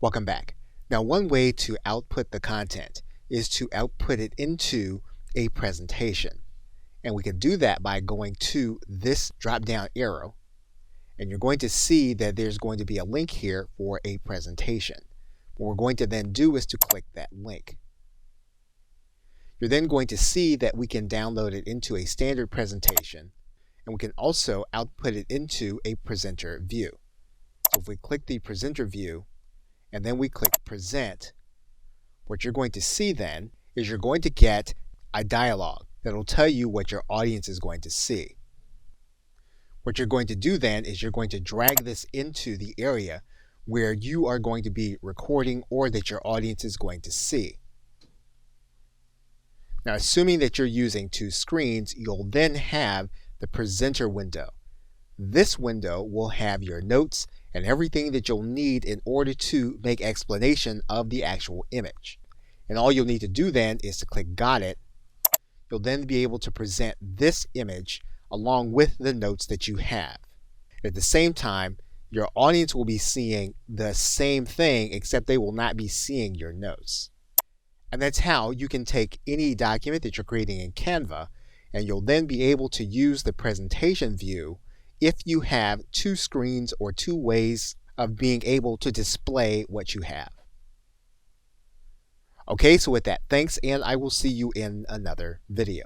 Welcome back. Now, one way to output the content is to output it into a presentation. And we can do that by going to this drop-down arrow. And you're going to see that there's going to be a link here for a presentation. What we're going to then do is to click that link. You're then going to see that we can download it into a standard presentation, and we can also output it into a presenter view. So if we click the presenter view, and then we click present, what you're going to see then is you're going to get a dialog that will tell you what your audience is going to see. What you're going to do then is you're going to drag this into the area where you are going to be recording or that your audience is going to see. Now, assuming that you're using two screens, you'll then have the presenter window. This window will have your notes and everything that you'll need in order to make explanation of the actual image. And all you'll need to do then is to click Got It. You'll then be able to present this image along with the notes that you have. At the same time, your audience will be seeing the same thing, except they will not be seeing your notes. And that's how you can take any document that you're creating in Canva, and you'll then be able to use the presentation view if you have two screens or two ways of being able to display what you have. Okay, so with that, thanks, and I will see you in another video.